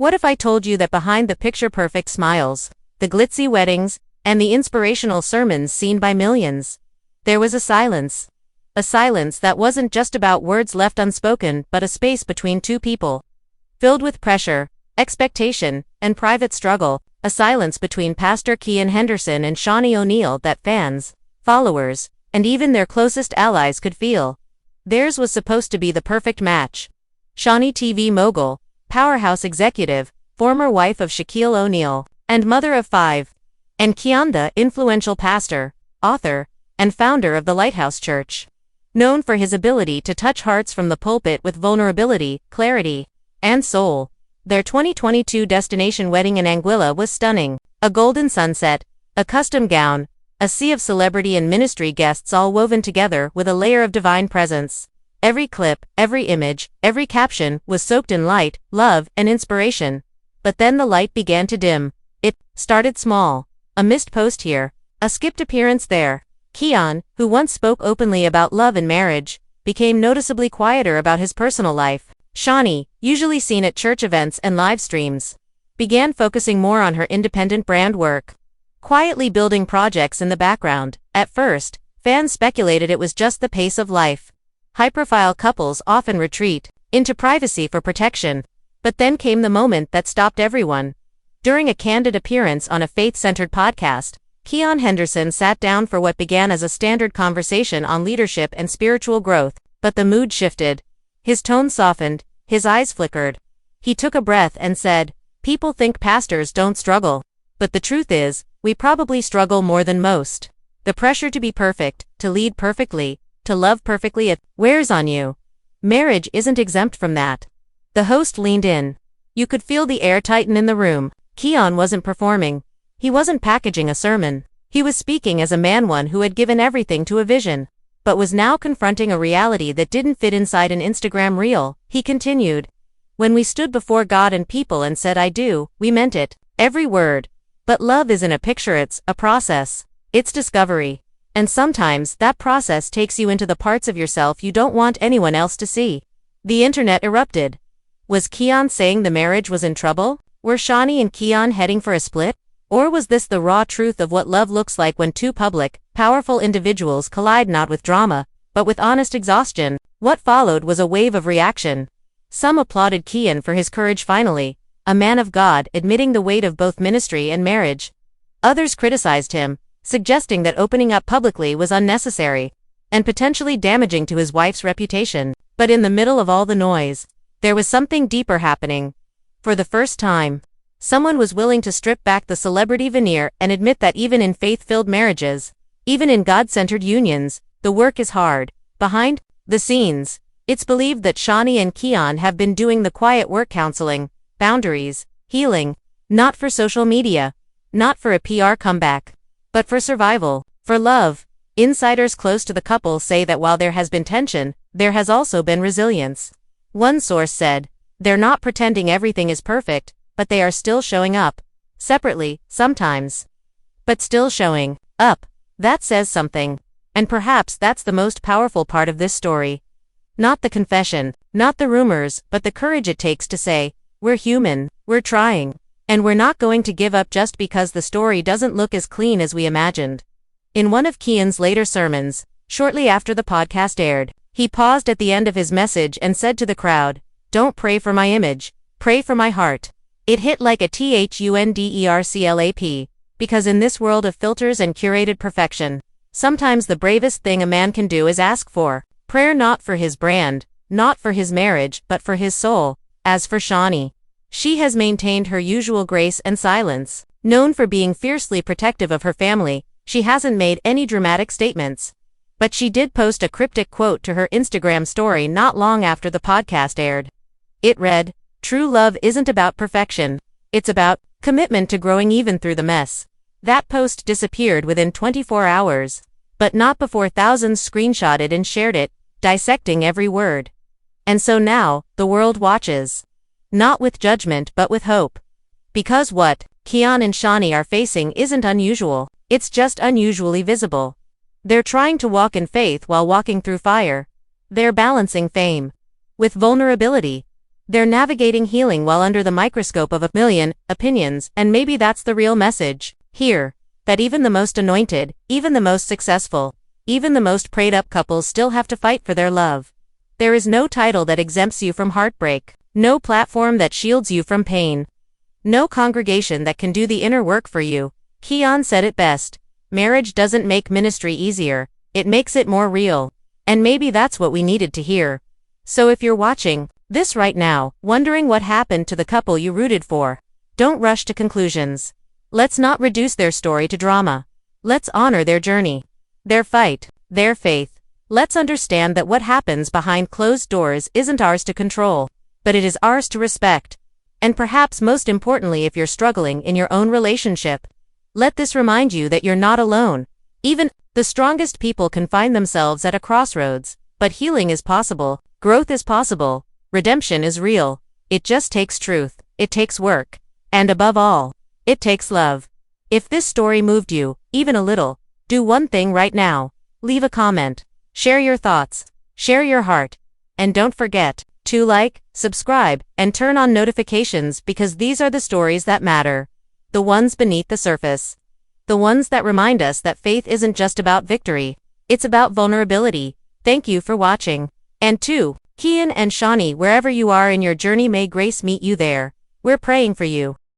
What if I told you that behind the picture-perfect smiles, the glitzy weddings, and the inspirational sermons seen by millions, there was a silence? A silence that wasn't just about words left unspoken but a space between two people, filled with pressure, expectation, and private struggle, a silence between Pastor Keion Henderson and Shaunie O'Neal that fans, followers, and even their closest allies could feel. Theirs was supposed to be the perfect match. Shaunie, TV mogul, powerhouse executive, former wife of Shaquille O'Neal, and mother of 5. And Keon, the influential pastor, author, and founder of the Lighthouse Church, known for his ability to touch hearts from the pulpit with vulnerability, clarity, and soul. Their 2022 destination wedding in Anguilla was stunning. A golden sunset, a custom gown, a sea of celebrity and ministry guests all woven together with a layer of divine presence. Every clip, every image, every caption was soaked in light, love, and inspiration. But then the light began to dim. It started small. A missed post here, a skipped appearance there. Keon, who once spoke openly about love and marriage, became noticeably quieter about his personal life. Shaunie, usually seen at church events and live streams, began focusing more on her independent brand work, quietly building projects in the background. At first, fans speculated it was just the pace of life. High-profile couples often retreat into privacy for protection. But then came the moment that stopped everyone. During a candid appearance on a faith-centered podcast, Keion Henderson sat down for what began as a standard conversation on leadership and spiritual growth, but the mood shifted. His tone softened, his eyes flickered. He took a breath and said, "People think pastors don't struggle. But the truth is, we probably struggle more than most. The pressure to be perfect, to lead perfectly, to love perfectly, it wears on you. Marriage isn't exempt from that." The host leaned in. You could feel the air tighten in the room. Keon wasn't performing. He wasn't packaging a sermon. He was speaking as a man, one who had given everything to a vision, but was now confronting a reality that didn't fit inside an Instagram reel. He continued, "When we stood before God and people and said I do, we meant it, every word. But love isn't a picture, it's a process. It's discovery. And sometimes that process takes you into the parts of yourself you don't want anyone else to see." The internet erupted. Was Keon saying the marriage was in trouble? Were Shaunie and Keon heading for a split? Or was this the raw truth of what love looks like when two public, powerful individuals collide, not with drama, but with honest exhaustion? What followed was a wave of reaction. Some applauded Keon for his courage, finally, a man of God admitting the weight of both ministry and marriage. Others criticized him, suggesting that opening up publicly was unnecessary and potentially damaging to his wife's reputation. But in the middle of all the noise, there was something deeper happening. For the first time, someone was willing to strip back the celebrity veneer and admit that even in faith-filled marriages, even in God-centered unions, the work is hard. Behind the scenes, it's believed that Shaunie and Keon have been doing the quiet work, counseling, boundaries, healing, not for social media, not for a PR comeback, but for survival, for love. Insiders close to the couple say that while there has been tension, there has also been resilience. One source said, "They're not pretending everything is perfect, but they are still showing up. Separately, sometimes. But still showing up." That says something. And perhaps that's the most powerful part of this story. Not the confession, not the rumors, but the courage it takes to say, "We're human, we're trying, and we're not going to give up just because the story doesn't look as clean as we imagined." In one of Keon's later sermons, shortly after the podcast aired, he paused at the end of his message and said to the crowd, "Don't pray for my image, pray for my heart." It hit like a thunderclap, because in this world of filters and curated perfection, sometimes the bravest thing a man can do is ask for prayer, not for his brand, not for his marriage, but for his soul. As for Shaunie, she has maintained her usual grace and silence. Known for being fiercely protective of her family, she hasn't made any dramatic statements. But she did post a cryptic quote to her Instagram story not long after the podcast aired. It read, "True love isn't about perfection. It's about commitment to growing even through the mess." That post disappeared within 24 hours, but not before thousands screenshotted and shared it, dissecting every word. And so now, the world watches. Not with judgment but with hope. Because what Keon and Shaunie are facing isn't unusual, it's just unusually visible. They're trying to walk in faith while walking through fire. They're balancing fame with vulnerability. They're navigating healing while under the microscope of a million opinions, and maybe that's the real message here. That even the most anointed, even the most successful, even the most prayed-up couples still have to fight for their love. There is no title that exempts you from heartbreak, no platform that shields you from pain, no congregation that can do the inner work for you. Keon said it best. Marriage doesn't make ministry easier, it makes it more real. And maybe that's what we needed to hear. So if you're watching this right now, wondering what happened to the couple you rooted for, don't rush to conclusions. Let's not reduce their story to drama. Let's honor their journey, their fight, their faith. Let's understand that what happens behind closed doors isn't ours to control, but it is ours to respect. And perhaps most importantly, if you're struggling in your own relationship, let this remind you that you're not alone. Even the strongest people can find themselves at a crossroads, but healing is possible, growth is possible, redemption is real. It just takes truth, it takes work, and above all, it takes love. If this story moved you, even a little, do one thing right now. Leave a comment, share your thoughts, share your heart, and don't forget to like, subscribe, and turn on notifications, because these are the stories that matter. The ones beneath the surface. The ones that remind us that faith isn't just about victory, it's about vulnerability. Thank you for watching. And to Keon and Shaunie, wherever you are in your journey, may grace meet you there. We're praying for you.